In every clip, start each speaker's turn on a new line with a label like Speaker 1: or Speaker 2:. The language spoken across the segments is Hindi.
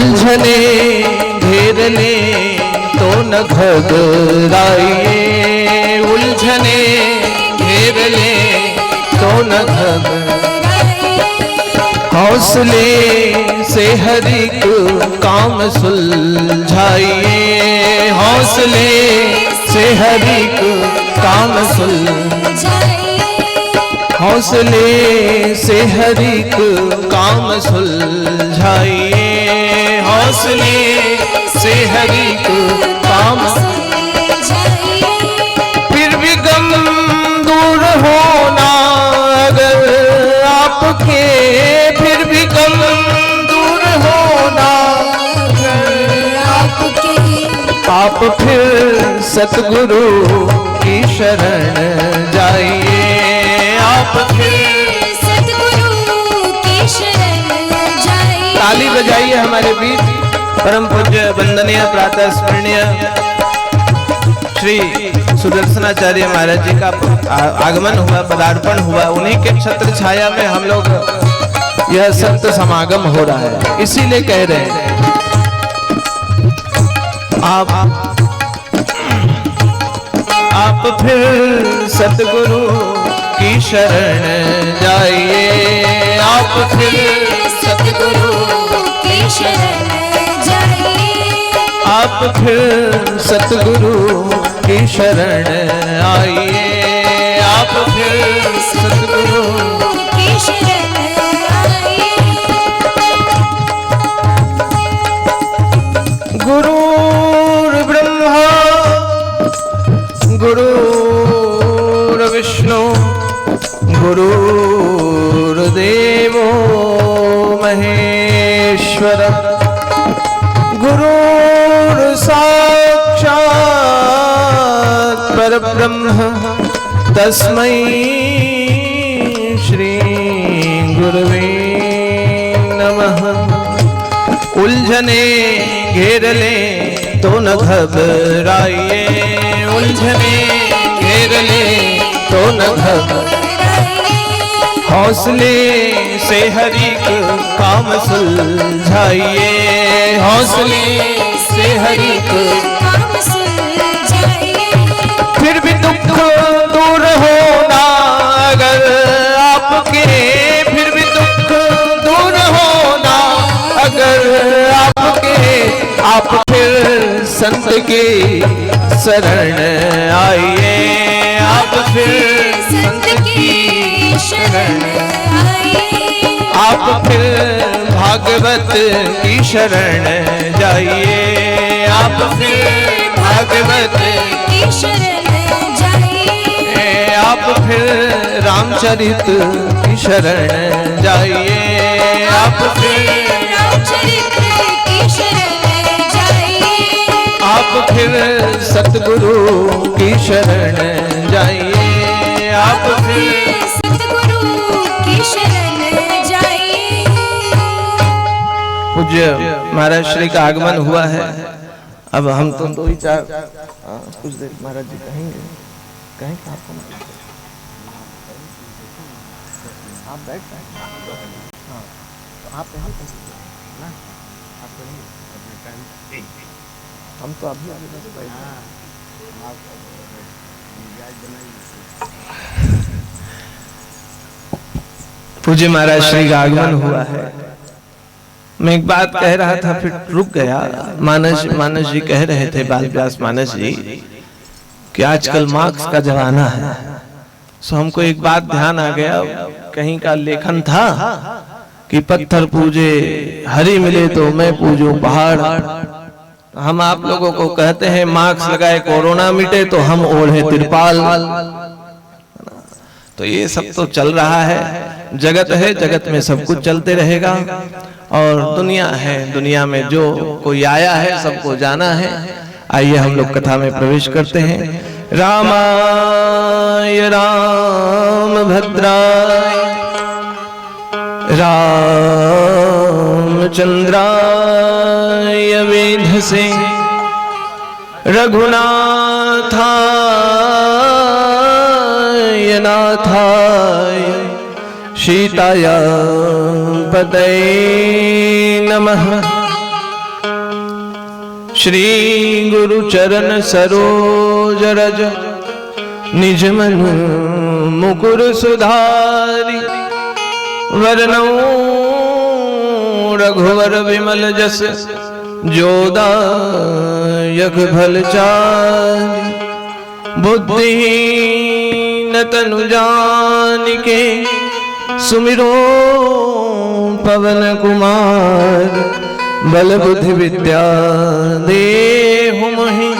Speaker 1: उलझने घेर ले तो न घबराइए, उलझने घेर ले तो न घबराइए। हौसले से हर एक काम सुलझाइए, हौसले से हर एक काम सुलझाइए, हौसले से हर एक काम सुलझाइए, हौसले से हर एक काम सुलझाइए। फिर भी गम दूर होना अगर आपके, फिर भी गम दूर होना अगर आपके, आप फिर सतगुरु की शरण जाइए, आप फिर सतगुरु की शरण जाइए। ताली बजाइए हमारे बीच परम पूज्य वंदनीय प्रातः स्मरणीय श्री सुदर्शनाचार्य महाराज जी का आगमन हुआ, पदार्पण हुआ। उन्हीं के छत्र छाया में हम लोग यह संत समागम हो रहा है, इसीलिए कह रहे हैं आप फिर सतगुरु की शरण जाइए, आप फिर सतगुरु की शरण जाइए, आप फिर सतगुरु की शरण आइए, आप फिर सतगुरु की शरण आइए। गुरुर्ब्रह्मा गुरुर्विष्णु गुरुर्देवो महेश्वर, गुरुर्साक्षात् परब्रह्म तस्मै श्री गुरवे नमः। उलझने घेर ले तो न घबराइए, उलझने घेर ले तो न घबराइए, हौसले से हर एक काम सुलझाइए, हौसले से हर एक काम सुलझाइए। फिर भी दुख दूर होना अगर आपके, फिर भी दुख दूर होना अगर आपके, आप फिर संत की शरण आइए, आप फिर संत की शरण आइए, आप फिर भागवत की शरण जाइए, आप फिर भागवत की शरण जाइए, आप फिर रामचरित की शरण जाइए, आप फिर रामचरित की शरण जाइए, आप फिर सतगुरु की शरण जाइए, आप फिर सतगुरु की शरण जाइए। पूज्य महाराज श्री का आगमन हुआ है। अब हम तो दो ही चार कुछ देर महाराज जी कहेंगे, कहेंगे आपको आप बैठ पाए, हाँ आप यहाँ ना, आप हम तो अभी अभी बस बैठे। पूज्य महाराज श्री का आगमन हुआ है। मैं एक बात कह रहा था फिर रुक गया। मानस जी कह रहे थे, बाल व्यास मानस जी, कि आजकल मार्क्स का जमाना है। सो हमको एक बात ध्यान आ गया, कहीं का लेखन था कि पत्थर पूजे हरि मिले तो मैं पूजूं पहाड़। हम आप लोगों को कहते हैं मास्क लगाए कोरोना मिटे तो हम ओढ़े तिरपाल। तो ये सब तो चल रहा है, जगत है, जगत में सब कुछ चलते रहेगा। और दुनिया है, दुनिया में जो कोई आया है सबको जाना है। आइए हम लोग कथा में प्रवेश करते हैं। रामाय राम भद्राय रामचंद्राय वेधसे रघुनाथाय नाथाय सीताय पतये नमः। श्री गुरु चरण सरोज रज निज मन मुकुर सुधारी वरनौ रघुवर विमल जस जोदायक फलचारी बुद्धिहीन तनु जानिके सुमिरो पवन कुमार बल बुद्धि विद्या देहु मोहि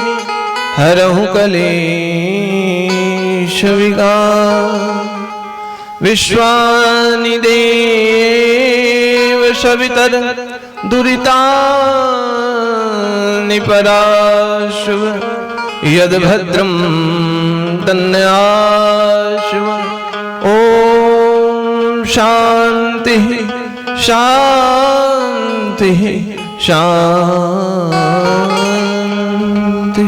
Speaker 1: हरहु कलेश विकार विश्वानिदेव सवितर दुरितानि पराशुव यद्भद्रं तन्याशुव ओम शांति शांति शांति।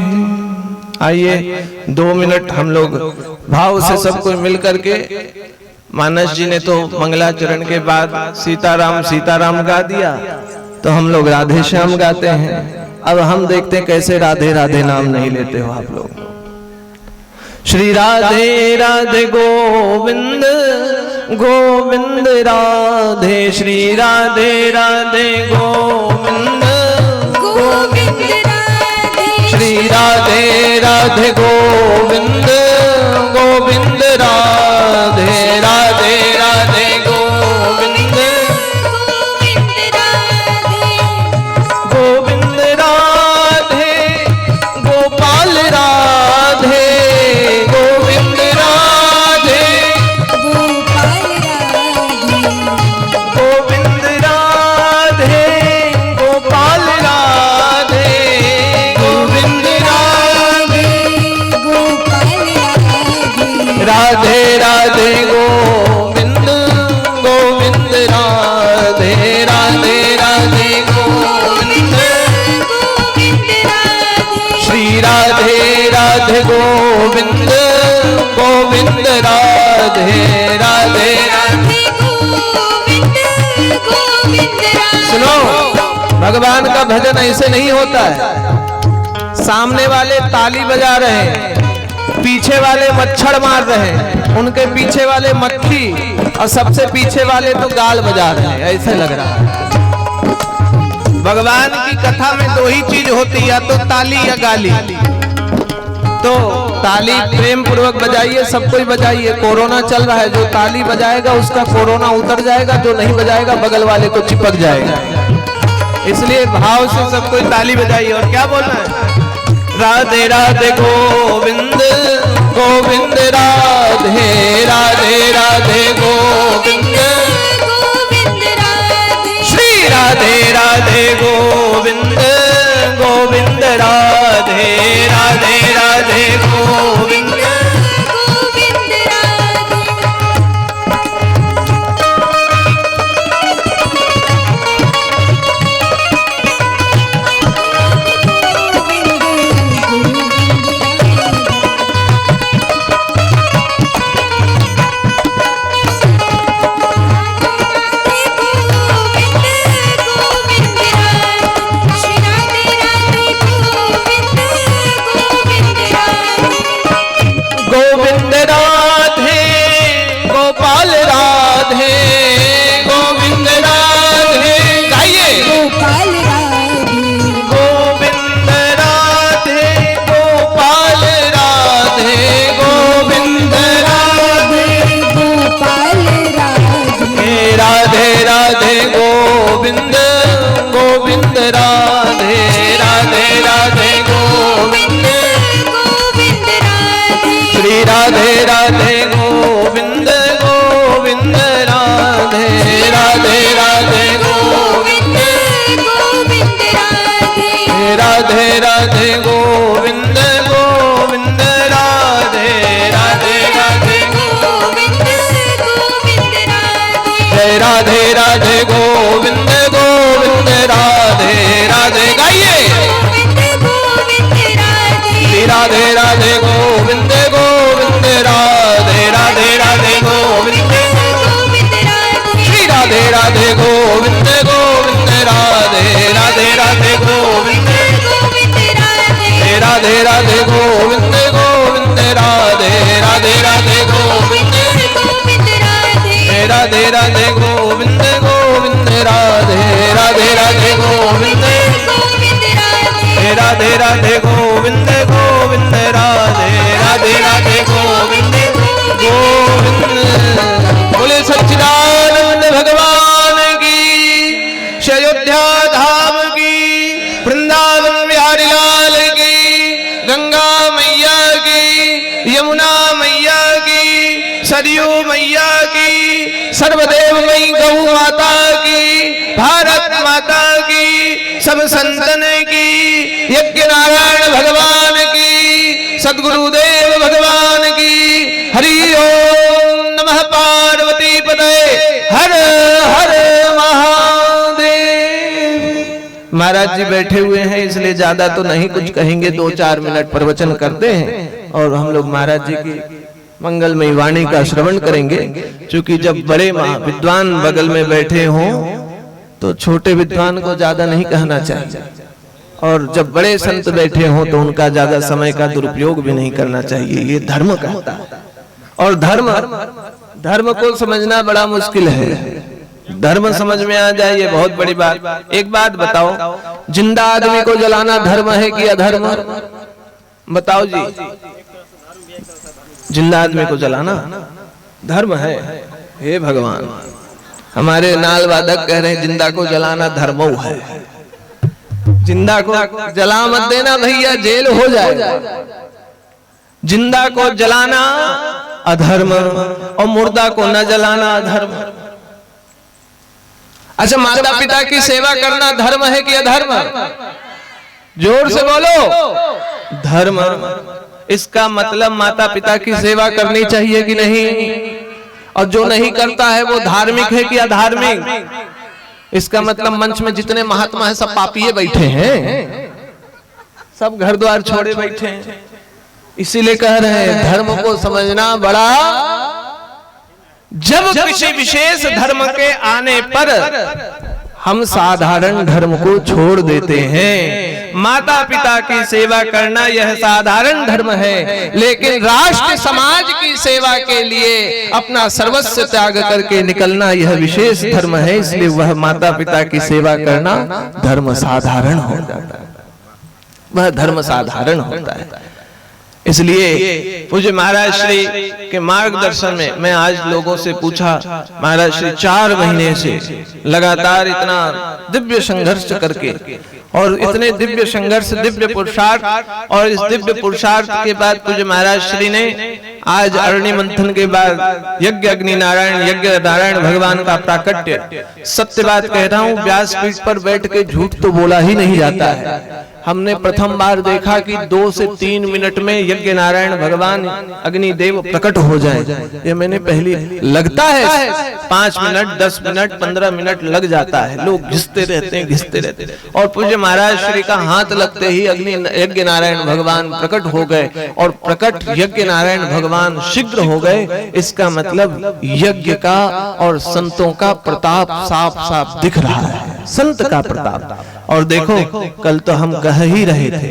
Speaker 1: आइए 2 मिनट हम लोग भाव से सब कोई मिल करके, मानस जी ने तो मंगलाचरण के बाद सीताराम सीताराम गा दिया, तो हम लोग राधे श्याम गाते हैं। अब हम देखते हैं कैसे राधे राधे नाम नहीं लेते हो आप लोग। श्री राधे राधे गोविंद गोविंद राधे, श्री राधे राधे गोविंद गोविंद राधे, श्री राधे राधे गोविंद गोविंद राधे, राधे राधे गोविंद गोविंद राधे, गोविंद राधे गोपाल राधे, गोविंद राधे गोपाल राधे, गोविंद राधे गोपाल राधे, गोविंद राधे गोपाल राधे, राधे राधे गोविंद गोविंद राधे, राधे राधे गोविंद गोविंद राधे, श्री राधे राधे गोविंद गोविंद राधे, राधे राधे गोविंद गोविंद राधे। सुनो, भगवान का भजन ऐसे नहीं होता है। सामने वाले ताली बजा रहे हैं, पीछे वाले मच्छर मार रहे हैं, उनके पीछे वाले मक्खी, और सबसे पीछे वाले तो गाल बजा रहे हैं, ऐसे लग रहा है। भगवान की कथा में 2 ही चीज होती है, या तो ताली या गाली। तो ताली प्रेम पूर्वक बजाइए, सब कोई बजाइए। कोरोना चल रहा है, जो ताली बजाएगा उसका कोरोना उतर जाएगा, जो नहीं बजाएगा बगल वाले को चिपक जाएगा। इसलिए भाव से सब कोई ताली बजाइए। और क्या बोलना है? राधे राधे गोविंद गोविंद राधे, राधे राधे गोविंद गोविंद राधे, श्री राधे राधे गोविंद गोविंद राधे, राधे राधे गोविंद गोविंद राधे।
Speaker 2: राधे राधे गोविंद गोविंद राधे राधे राधे गोविंद गोविंद राधे राधे राधे गोविंद गोविंद राधे राधे राधे गोविंद गोविंद राधे राधे राधे गोविंद गोविंद राधे राधे राधे राधे गोविंद गोविंद राधे राधे राधे गोविंद गोविंद राधे राधे राधे गोविंद गोविंद राधे राधे राधे गोविंद गोविंद राधे राधे राधे गोविंद गोविंद राधे राधे राधे गोविंद गोविंद। बोले सच्चिदानंद भगवान की, अयोध्या धाम की, वृंदावन बिहारी लाल की, गंगा मैया की, यमुना मैया की, सरयू मैया की, सर्वदेवमयी गौ माता की, भारत माता की, सब संतन की, यज्ञ नारायण भगवान की, सद्गुरुदेव भगवान की। हरि ओम नमः पार्वती पतये हर हर महादेव।
Speaker 1: महाराज जी बैठे हुए हैं इसलिए ज्यादा तो नहीं कुछ कहेंगे, 2-4 मिनट प्रवचन करते हैं और हम लोग महाराज जी की मंगलमयी वाणी का श्रवण करेंगे। क्योंकि जब बड़े विद्वान बगल में बैठे हों तो छोटे विद्वान को ज्यादा नहीं कहना चाहिए, और जब बड़े संत बैठे हों तो उनका ज्यादा समय का दुरुपयोग भी नहीं करना चाहिए। ये धर्म कहता है, और धर्म को समझना बड़ा मुश्किल है। धर्म समझ में आ जाए ये बहुत बड़ी बात। एक बात बताओ, जिंदा आदमी को जलाना धर्म है कि अधर्म? बताओ जी। जिंदा आदमी को जलाना धर्म है। हे भगवान, हमारे नाल वादक कह रहे हैं जिंदा को जलाना धर्म है। जिंदा को जला मत देना भैया, जेल हो जाएगा। जिंदा को जलाना अधर्म और मुर्दा को न जलाना अधर्म। अच्छा, माता पिता की सेवा करना धर्म है कि अधर्म? जोर से बोलो। धर्म। इसका मतलब माता पिता की सेवा करनी चाहिए कि नहीं? और जो नहीं करता है वो धार्मिक है कि अधार्मिक? इसका मतलब मंच में जितने महात्मा हैं सब पापिये बैठे हैं, सब घर द्वार छोड़े बैठे हैं। इसीलिए कह रहे हैं धर्म को समझना बड़ा। जब किसी विशेष धर्म के आने पर हम साधारण धर्म को छोड़ देते हैं। माता पिता की सेवा करना यह साधारण धर्म है, लेकिन राष्ट्र समाज की सेवा के लिए अपना सर्वस्व त्याग करके निकलना यह विशेष धर्म है। इसलिए वह माता पिता की सेवा करना धर्म साधारण हो जाता है, वह धर्म साधारण होता है। इसलिए पूज्य महाराज श्री के मार्गदर्शन में मैं आज लोगों से पूछा, महाराज श्री 4 महीने से लगातार इतना दिव्य संघर्ष करके, और इतने दिव्य संघर्ष, दिव्य पुरुषार्थ, और इस दिव्य पुरुषार्थ के बाद पूज्य महाराज श्री ने आज अरण्य मंथन के बाद यज्ञ अग्नि नारायण, यज्ञ नारायण भगवान का प्राकट्य। सत्य बात कह रहा हूँ, व्यासपीठ पर बैठ के झूठ तो बोला ही नहीं जाता है। हमने प्रथम बार देखा कि 2 से 3 मिनट में यज्ञ नारायण भगवान अग्निदेव प्रकट हो जाए। ये मैंने पहली, लगता है 5 मिनट 10 मिनट 15 मिनट लग जाता है, लोग घिसते रहते हैं। और पूज्य महाराज श्री का हाथ लगते ही यज्ञ नारायण भगवान प्रकट हो गए, और प्रकट यज्ञ नारायण भगवान शीघ्र हो गए। इसका मतलब यज्ञ का और संतों का प्रताप साफ साफ दिख रहा है, संत का प्रताप। और देखो, कल तो हम कह ही रहे थे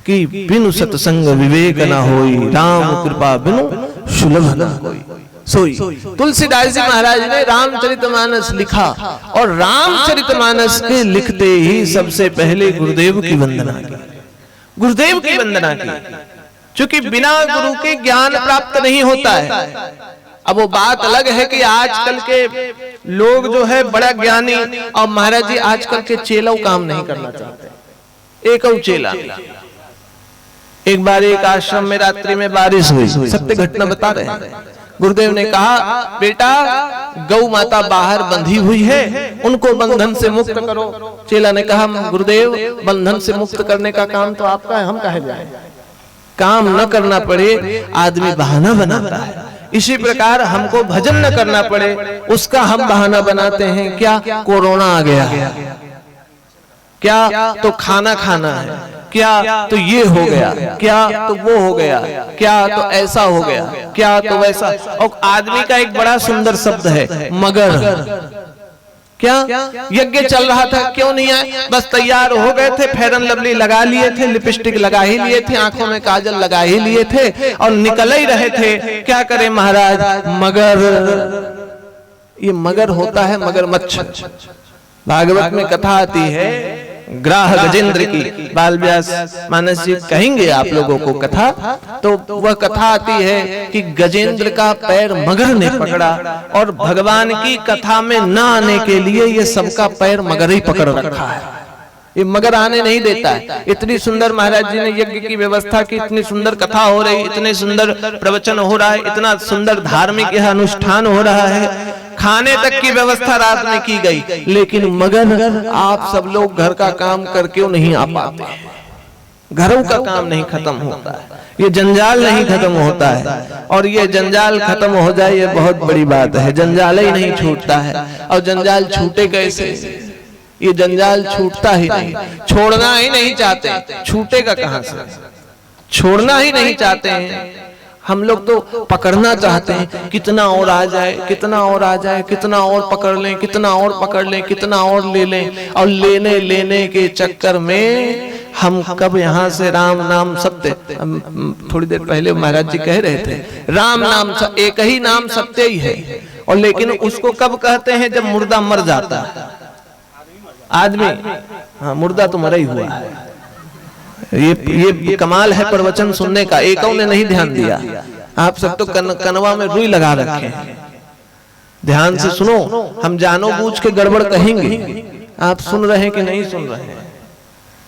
Speaker 1: कि बिनु सत्संग विवेक न होई, राम कृपा बिनु सुलभ न कोई सोई। तुलसीदास जी महाराज ने रामचरितमानस लिखा, और रामचरितमानस के लिखते ही सबसे पहले गुरुदेव की वंदना की, गुरुदेव की वंदना की। क्योंकि बिना गुरु के ज्ञान प्राप्त नहीं होता है। अब वो बात अलग है कि आजकल के लोग जो है बड़ा ज्ञानी, और महाराज जी आजकल के चेला काम नहीं करना चाहते। एक चेला, एक बार एक आश्रम में रात्रि में बारिश हुई, सत्य घटना बता रहे हैं। गुरुदेव ने कहा, बेटा गौ माता बाहर बंधी हुई है, उनको बंधन से मुक्त करो। चेला ने कहा, गुरुदेव बंधन से मुक्त करने का काम तो आपका है, हम काहे जाएं? काम न करना पड़े आदमी बहाना बनाता है, इसी प्रकार हमको भजन न करना पड़े उसका हम बहाना बनाते हैं। क्या कोरोना आ गया, क्या तो खाना खाना है, क्या तो ये हो गया, क्या तो वो हो गया, क्या तो ऐसा हो गया, क्या तो वैसा। और आदमी का एक बड़ा सुंदर शब्द है मगर। क्या यज्ञ चल रहा था, क्यों नहीं आए? बस तैयार हो गए थे, फेरन लवली लगा लिए थे, लिपस्टिक लगा ही लिए थे, आंखों में काजल लगा ही लिए थे और निकल ही रहे थे। क्या करें महाराज? मगर, ये मगर होता है मगरमच्छ। भागवत में कथा आती है ग्राह गजेंद्र की, बाल व्यास मानस जी कहेंगे आप लोगों को कथा। तो वह कथा आती है कि गजेंद्र का पैर मगर ने पकड़ा और भगवान की कथा में न आने के लिए ये सबका पैर मगर ही पकड़ रखा है। ये मगर आने नहीं देता है। इतनी सुंदर महाराज जी ने यज्ञ की व्यवस्था की, इतनी सुंदर कथा हो रही, इतने सुंदर प्रवचन हो रहा है, इतना सुंदर धार्मिक यह अनुष्ठान हो रहा है, खाने तक की व्यवस्था रात में की गई, लेकिन मगर आप सब लोग घर का काम कर क्यों नहीं आ पाते? घरों का काम नहीं खत्म होता है, ये जंजाल नहीं खत्म होता है। और ये जंजाल खत्म हो जाए ये बहुत बड़ी बात है। जंजाल ही नहीं छूटता है, और जंजाल छूटे कैसे? ये जंजाल छूटता ही नहीं, छोड़ना ही नहीं चाहते, छूटेगा कहां से? छोड़ना ही नहीं चाहते हैं। हम लोग तो पकड़ना चाहते हैं, कितना और आ जाए, कितना और आ जाए, कितना और पकड़ लें, कितना और पकड़ लें, कितना और ले लें। और लेने लेने के चक्कर में हम कब यहाँ से राम नाम सत्य, थोड़ी देर पहले महाराज जी कह रहे थे राम नाम एक ही नाम सत्य ही है, और लेकिन उसको कब कहते हैं? जब मुर्दा मर जाता है आदमी। हाँ, मुर्दा तो मरा ही हुआ है। ये कमाल है प्रवचन सुनने का, एकों ने नहीं ध्यान दिया। आप सब तो कनवा में रुई लगा रखे हैं। ध्यान से सुनो, हम जानो बूझ के गड़बड़ कहेंगे। आप सुन रहे हैं कि नहीं सुन रहे हैं?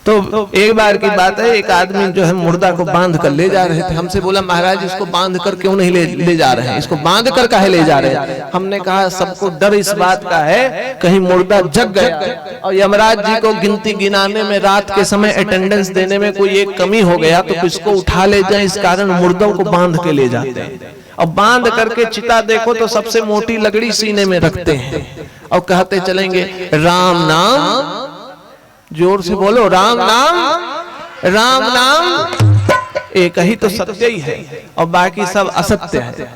Speaker 1: तो एक बार की बात है, एक आदमी जो है मुर्दा को बांध कर ले जा रहे थे। हमसे बोला महाराज इसको बांध कर क्यों नहीं ले जा रहे हैं, इसको बांध कर काहे ले जा रहे हैं? हमने कहा सबको डर इस बात का है कहीं मुर्दा जग गया और यमराज जी को गिनती गिनाने में, रात के समय अटेंडेंस देने में कोई एक कमी हो गया तो किसको उठा ले जाए, इस कारण मुर्दों को बांध के ले जाते हैं। और बांध करके चिता देखो तो सबसे मोटी लकड़ी सीने में रखते हैं और कहते चलेंगे राम नाम, जोर से बोलो राम नाम, राम नाम एक ही तो सत्य ही है और बाकी सब असत्य है,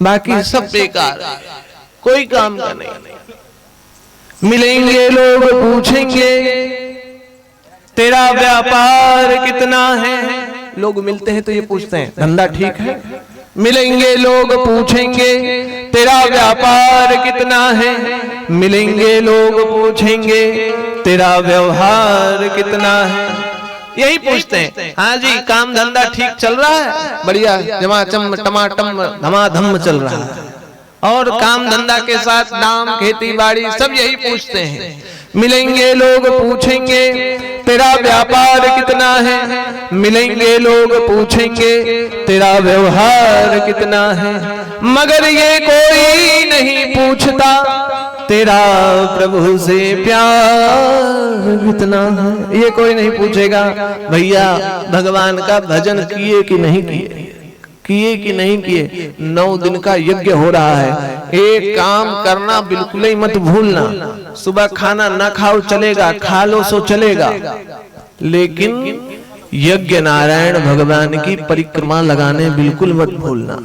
Speaker 1: बाकी सब बेकार, कोई काम का नहीं। मिलेंगे लोग पूछेंगे तेरा व्यापार कितना है। लोग मिलते हैं तो ये पूछते हैं धंधा ठीक है। मिलेंगे लोग पूछेंगे तेरा व्यापार कितना है। मिलेंगे लोग पूछेंगे तेरा व्यवहार कितना है। यही पूछते हैं। हाँ जी, काम धंधा ठीक चल रहा है, बढ़िया जमाचम टमाटम धमाधम चल रहा है। और काम धंधा के साथ नाम खेती बाड़ी सब यही पूछते हैं। मिलेंगे लोग पूछेंगे तेरा व्यापार कितना है। मिलेंगे लोग पूछेंगे तेरा व्यवहार कितना है। मगर ये कोई नहीं पूछता तेरा प्रभु से प्यार कितना है। ये कोई नहीं पूछेगा भैया भगवान का भजन किए कि नहीं किए, किए कि नहीं किए। 9 दिन का यज्ञ हो रहा है। एक काम करना बिल्कुल ही मत भूलना। सुबह खाना ना खाओ चलेगा, खा लो सो चलेगा, लेकिन यज्ञ नारायण भगवान की परिक्रमा लगाने बिल्कुल मत भूलना।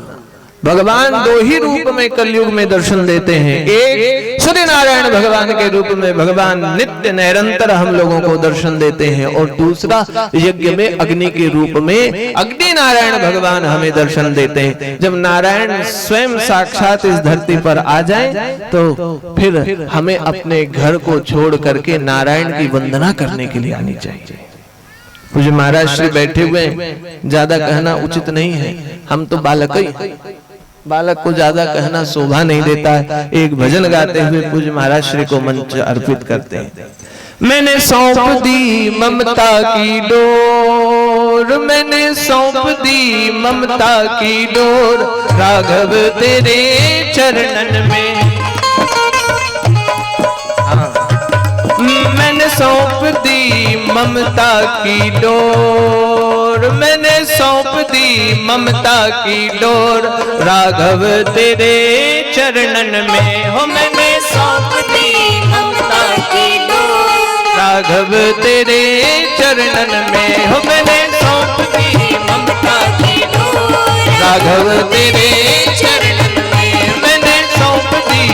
Speaker 1: भगवान 2 ही रूप में कलयुग में दर्शन देते हैं। एक सूर्य नारायण भगवान के रूप में भगवान नित्य निरंतर हम लोगों को दर्शन देते हैं, और दूसरा यज्ञ में अग्नि के रूप में अग्नि नारायण भगवान हमें दर्शन देते हैं। जब नारायण स्वयं साक्षात इस धरती पर आ जाएं तो फिर हमें अपने घर को छोड़ करके नारायण की वंदना करने के लिए आनी चाहिए। पूज्य महाराज श्री बैठे हुए, ज्यादा कहना उचित नहीं है, हम तो बालक ही, बालक को ज्यादा कहना शोभा नहीं देता है। एक भजन गाते हुए पूज्य महाराज श्री को मंच अर्पित करते हैं। मैंने सौंप दी ममता की डोर, मैंने सौंप दी ममता की डोर, राघव तेरे चरणन में। मैंने सौंप दी ममता की डोर, मैंने सौंप दी ममता की डोर, राघव तेरे चरणन में। हो मैंने सौंप दी ममता की डोर, राघव तेरे चरणन में। हो मैंने सौंप दी ममता की डोर, राघव तेरे चरणन में। मैंने सौंप दी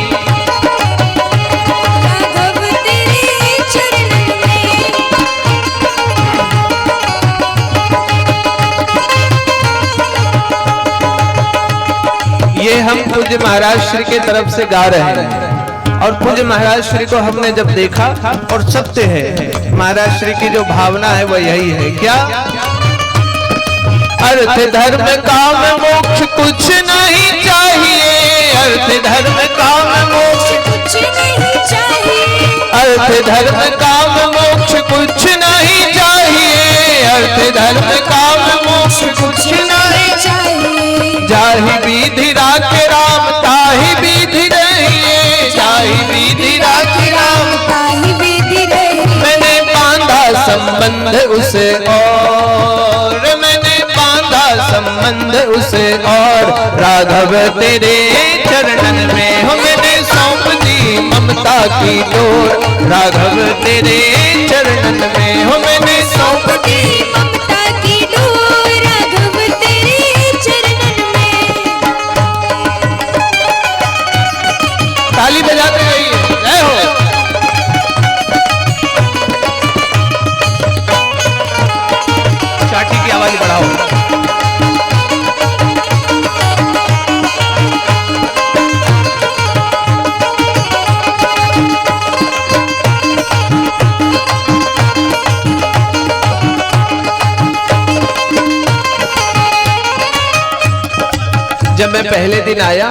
Speaker 1: महाराज श्री के तरफ से गा रहे हैं। और पूज्य महाराज श्री को हमने जब देखा, और सत्य है महाराज श्री की जो भावना है वह यही है, क्या? अर्थ धर्म काम मोक्ष कुछ नहीं चाहिए, अर्थ धर्म काम मोक्ष
Speaker 3: कुछ नहीं चाहिए,
Speaker 1: अर्थ धर्म काम मोक्ष कुछ नहीं चाहिए, अर्थ धर्म काम मोक्ष कुछ नहीं
Speaker 3: चाहिए।
Speaker 1: जाहि विधि राखे राम ताहि विधि रहिए, जाहि विधि राखे राम
Speaker 3: ताहि विधि रहिए।
Speaker 1: मैंने बांधा संबंध उसे और, मैंने बांधा संबंध उसे और, राघव तेरे चरणन में हो मैंने सौंप दी ममता की डोर, राघव तेरे चरणन में हो मैंने सौंप दी
Speaker 3: ममता की डोर, राघव तेरे चरणन में।
Speaker 1: ताली बजाते रहिए, जय हो। चाटी की आवाज बढ़ाओ। जब मैं पहले दिन आया,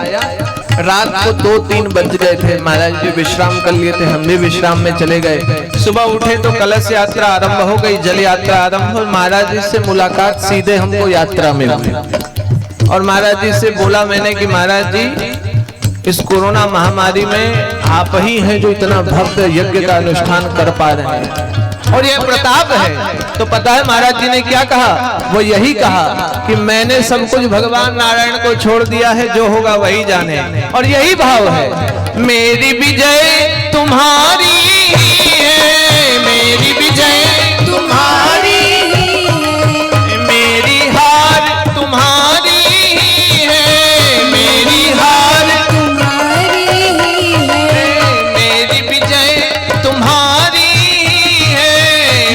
Speaker 1: रात को 2-3 बज गए थे, महाराज जी विश्राम कर लिए थे, हम भी विश्राम में चले गए। सुबह उठे तो कलश यात्रा आरंभ हो गई, जल यात्रा आरंभ हो। महाराज जी से मुलाकात सीधे हमको यात्रा में हुई, और महाराज जी से बोला मैंने कि महाराज जी इस कोरोना महामारी में आप ही हैं जो इतना भव्य यज्ञ का अनुष्ठान कर पा रहे हैं, और यह प्रताप है। तो पता है महाराज जी ने क्या कहा? वो यही कहा कि मैंने सब कुछ भगवान नारायण को छोड़ दिया है, जो होगा वही जाने। और यही भाव है, मेरी विजय तुम्हारी है, मेरी विजय तुम्हारी, मेरी हार तुम्हारी है, मेरी हार
Speaker 3: तुम्हारी है,
Speaker 1: मेरी विजय तुम्हारी है,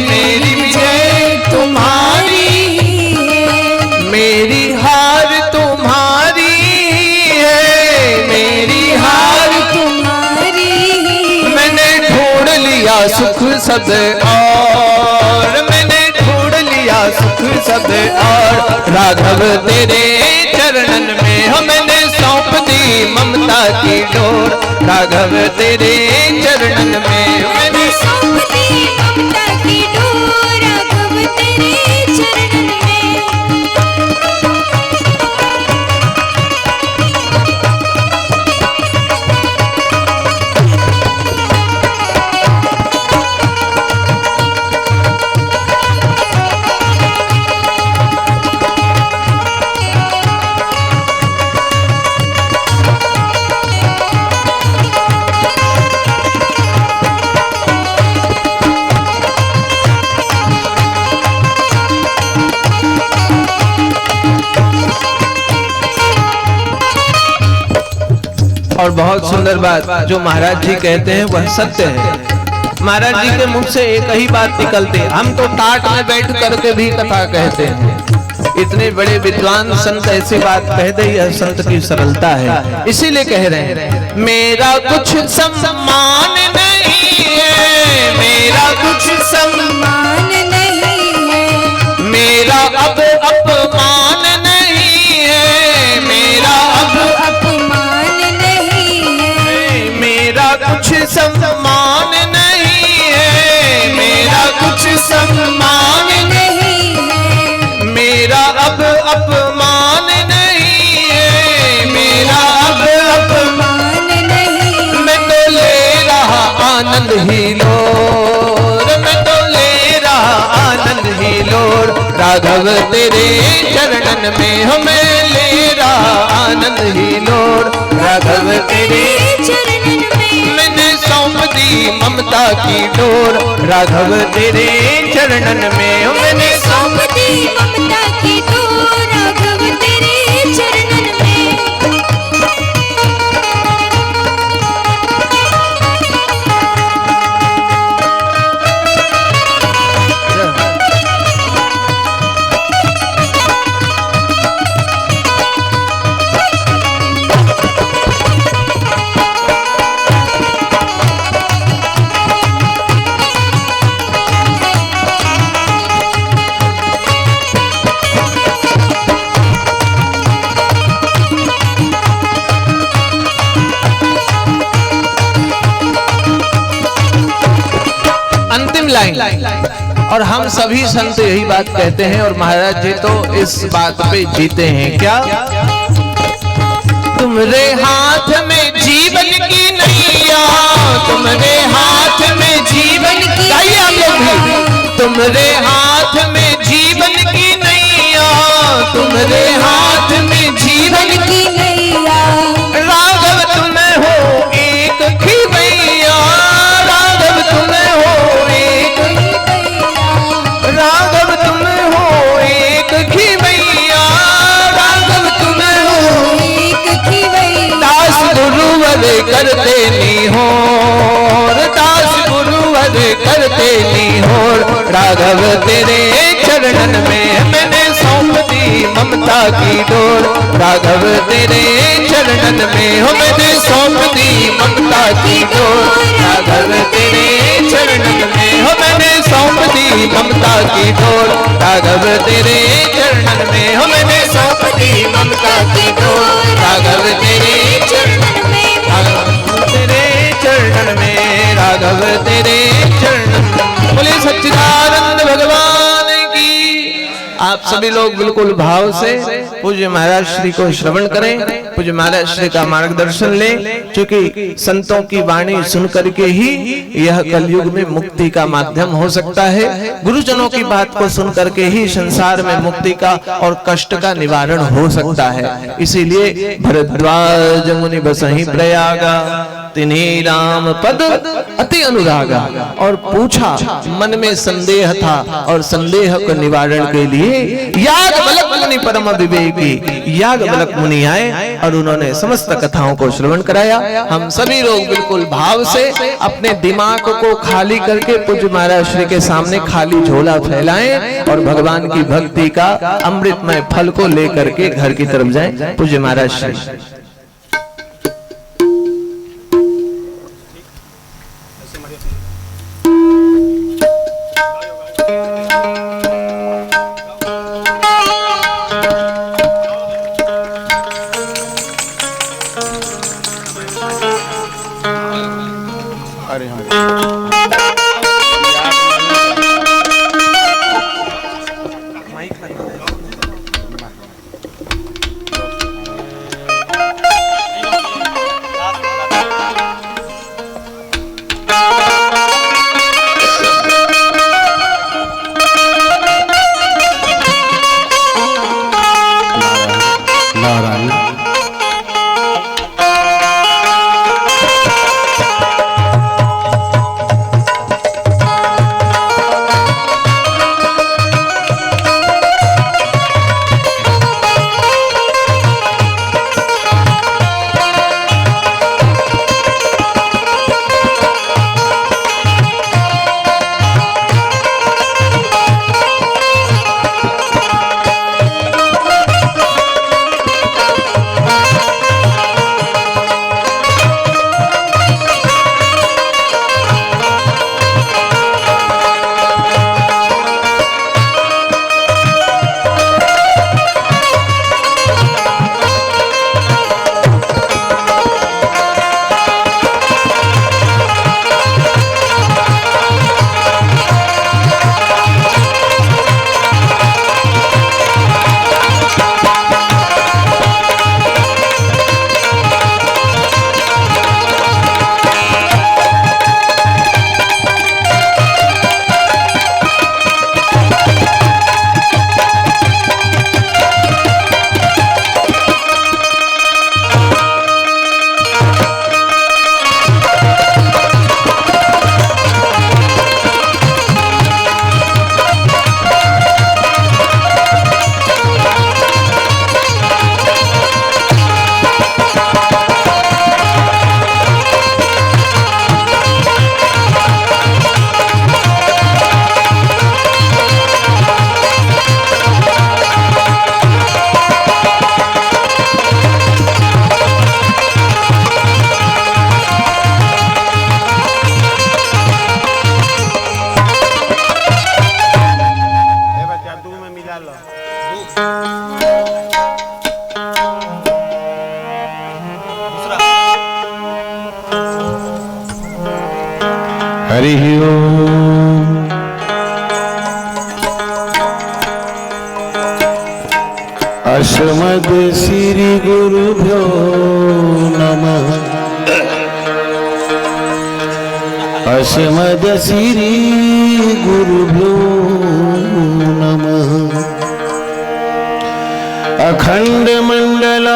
Speaker 1: मेरी विजय तुम्हारी, मेरी हार तुम्हारी है, मेरी हार
Speaker 3: तुम्हारी।
Speaker 1: मैंने ढूंढ लिया सुख सब और, मैंने ढूंढ लिया सुख सब और, राघव तेरे चरणन में हो मैंने सौंप दी ममता की डोर, राघव तेरे चरणन में हो मैंने
Speaker 3: सौंप दी ममता की डोर, राघव तेरे चरणन में।
Speaker 1: और बहुत सुंदर बात जो महाराज जी कहते हैं वह सत्य है। महाराज जी के मुख से एक ही बात निकलती है, हम तो टाट में बैठ करके भी कथा कहते हैं। इतने बड़े विद्वान संत ऐसी बात कह दे, यह संत की सरलता है। इसीलिए कह रहे हैं, मेरा कुछ सम्मान नहीं है, मेरा कुछ सम्मान
Speaker 3: नहीं है,
Speaker 1: मेरा अब अपमान नहीं है, मेरा अब
Speaker 3: अपमान नहीं है,
Speaker 1: मेरा कुछ सम्मान नहीं है, मेरा कुछ सम्मान
Speaker 3: नहीं है,
Speaker 1: मेरा अब अपमान नहीं है, मेरा अब
Speaker 3: अपमान नहीं।
Speaker 1: मैं तो ले रहा आनंद ही लोर, मैं तो ले रहा आनंद ही लोर, राघव तेरे चरणन में हो मैं ले रहा आनंद ही लोर, राघव तेरे
Speaker 3: चरणन में।
Speaker 1: मैंने सौंप दी ममता की डोर, राघव तेरे चरणन में हो मैंने
Speaker 3: सौंप दी ममता की डोर, राघव तेरे चरणन में।
Speaker 1: लाइन। और हम सभी संत यही बात कहते हैं और महाराज जी तो इस बात पे जीते हैं। क्या? तुम्हारे हाथ में जीवन की नैया, तुम्हारे हाथ में जीवन की, गाइए आप लोग भी। तुम्हारे हाथ में जीवन की नैया, तुम्हारे हाथ में जीवन की नैया, राघव तुम्हें हो एक खिवैया, राघव तुम्हें हो एक, राघव तुम्हें हो एक खिवैया, राघव तुम्हें हो एक खिवैया। दास गुरुवर करते निहोर, दास गुरुवर करते निहोर, राघव तेरे चरणन में मैंने सौंप दी ममता की डोर, राघव तेरे चरणन में हो मैंने सौंप दी ममता की डोर, राघव तेरे चरणन में हो मैंने सौंप दी ममता की डोर, राघव तेरे चरणन में हो मैंने सौंप दी ममता की डोर, राघव तेरे चरणन में, राघव तेरे चरणन में, राघव तेरे चरणन में। बोले सच्चिदानंद भगवान की। आप सभी लोग बिल्कुल भाव से पूज्य महाराज श्री को श्रवण करें, पूज्य महाराज श्री का मार्गदर्शन लें, क्योंकि संतों की वाणी सुन करके ही यह कलयुग में मुक्ति का माध्यम हो सकता है। गुरुजनों की बात को सुन करके ही संसार में मुक्ति का और कष्ट का निवारण हो सकता है। इसीलिए भरद्वाज मुनि बसहि प्रयागा, तिन्हीं राम पद अति अनुरागा। और पूछा, मन में संदेह था और संदेह को निवारण के लिए याग बलक मुनि परम विवेकी, याग बलक मुनि आए और उन्होंने समस्त कथाओं को श्रवण कराया। हम सभी लोग बिल्कुल भाव से अपने दिमाग को खाली करके पूज्य महाराज श्री के सामने खाली झोला फैलाएं और भगवान की भक्ति का अमृतमय फल को लेकर के घर की तरफ जाएं। पूज्य महाराज श्री। हरि ओम।
Speaker 4: अस्मद श्री गुरुभ्यो नमः। अस्मद श्री गुरुभ्यो नमः। अखंड मंडल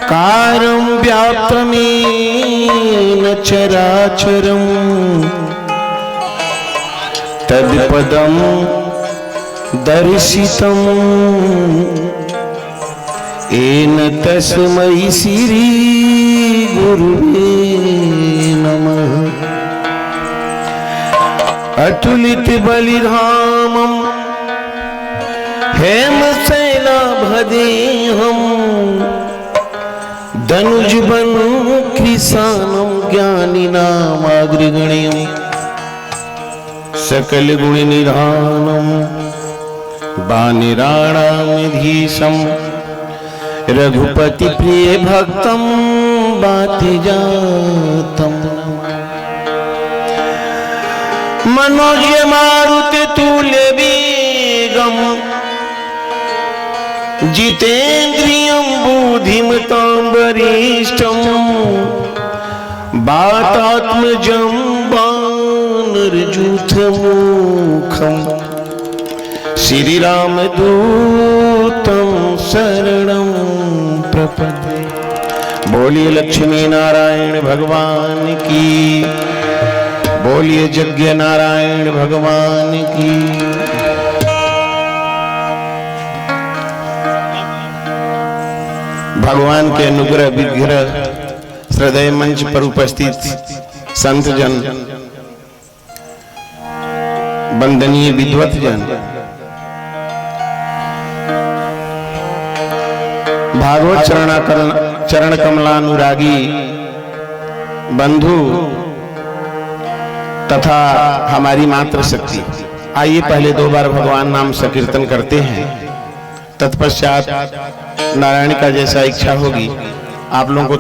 Speaker 4: कारं व्याप्तमेन चराचरं तत्पदं दर्शितं येन तस्मै श्री गुरुवे नमः। अतुलित बलिधामं हेमशैलाभदेहं धनुजबन कृशानं ज्ञानिनामाग्रगण्यं सकल गुण निधानं वानिराणामधीशं रघुपति प्रिय भक्तं वातिजातं मनोज मारुति तुल्य वेगं जितेन्द्रियं बुद्धिमतां वरिष्ठं वातात्मजं वानरयूथमुखं श्रीरामदूतं शरणं प्रपद्ये। बोलिए लक्ष्मी नारायण भगवान की, बोलिए यज्ञ नारायण भगवान की। भगवान के अनुग्रह विग्रह हृदय मंच पर उपस्थित संत जन, वंदनीय विद्वत जन, भागवत चरण कमलानुरागी बंधु तथा हमारी मातृशक्ति, आइए पहले 2 बार भगवान नाम संकीर्तन करते हैं। तत्पश्चात नारायण का जैसा इच्छा होगी आप लोगों को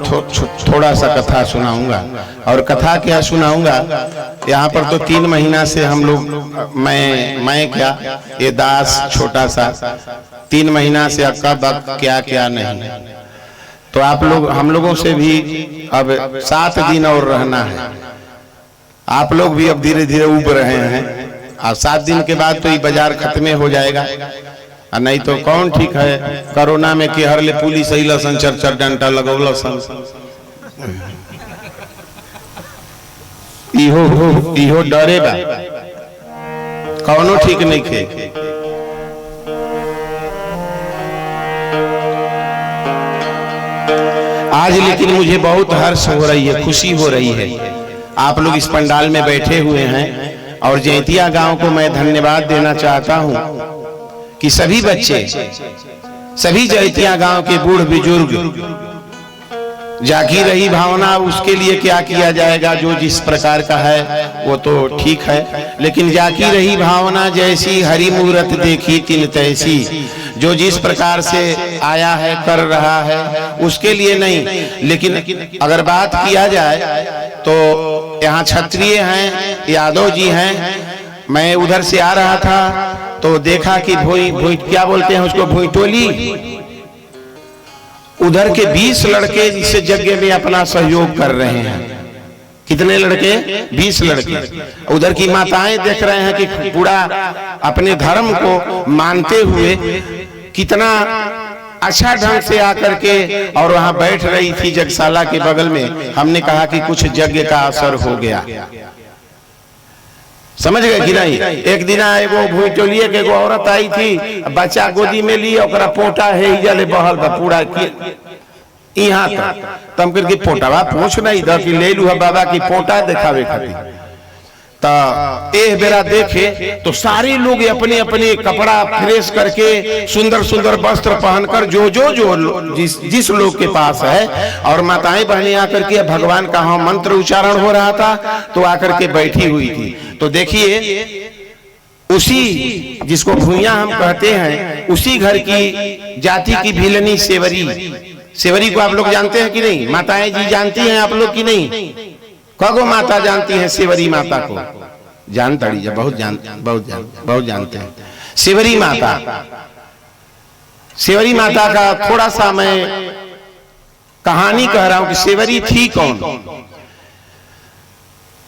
Speaker 4: थोड़ा सा कथा सुनाऊंगा। और कथा क्या सुनाऊंगा, यहाँ पर तो 3 महीना से हम लोग, मैं क्या, ये दास छोटा सा 3 महीना से अक्का बक क्या क्या नहीं, तो आप लोग हम लोगों से भी अब 7 दिन और रहना है। आप लोग भी अब धीरे धीरे उब रहे हैं और 7 दिन के बाद तो ये बाजार खत्म हो जाएगा। नहीं तो कौन ठीक है, कोरोना में के हर ले पुलिस अइलसन, 4 डंडा लगौलसन, इहो डरे बा, कौनो ठीक नहीं खे। आज लेकिन मुझे बहुत हर्ष हो रही है, खुशी हो रही है। आप लोग इस पंडाल में बैठे हुए हैं और जैतिया गांव को मैं धन्यवाद देना चाहता हूं कि सभी बच्चे, सभी जैतिया गांव के बूढ़ बुजुर्ग, जागी रही भावना, उसके लिए क्या किया जाएगा, जो जिस प्रकार का है वो तो ठीक है, लेकिन जागी रही भावना जैसी हरि मूरत देखी तिन तैसी, जो जिस प्रकार से आया है कर रहा है उसके लिए नहीं। लेकिन अगर बात किया जाए तो यहाँ क्षत्रिय हैं, यादव जी हैं। मैं उधर से आ रहा था तो देखा कि भोई क्या बोलते हैं उसको, भोईटोली, उधर के 20 लड़के इस यज्ञ में अपना सहयोग कर रहे हैं। कितने लड़के? 20 लड़के। उधर की माताएं देख रहे हैं कि पूरा अपने धर्म को मानते हुए कितना अच्छा ढंग से आकर के और वहां बैठ रही थी यज्ञशाला के बगल में। हमने कहा कि कुछ यज्ञ का असर हो गया, समझ गए कि नहीं। एक दिन एगो भूटोलिए के एगो औरत आई थी, बच्चा गोदी में ली, ओकरा पोटा है इजले बहल बा पूरा यहाँ तक, तम करके पोटावा पूछ नहीं द कि ले लू बाबा की पोटा दिखावे खातिर। तो एक बेरा देखे तो सारे लोग अपने अपने कपड़ा फ्रेश करके सुंदर सुंदर वस्त्र पहनकर जो जिस लोग के पास है, और माताएं बहनें आकर के भगवान का मंत्र उच्चारण हो रहा था तो आकर के बैठी हुई थी। तो देखिए उसी जिसको भूइया हम कहते हैं, उसी घर की जाति की भिलनी सेवरी को आप लोग जानते हैं कि नहीं? माताएं जी जानती हैं आप लोग की नहीं? कगो माता जानती हैं सेवरी माता को? जानता बहुत जानते हैं सेवरी माता। सेवरी माता का थोड़ा सा मैं कहानी कह रहा हूं कि सेवरी थी कौन।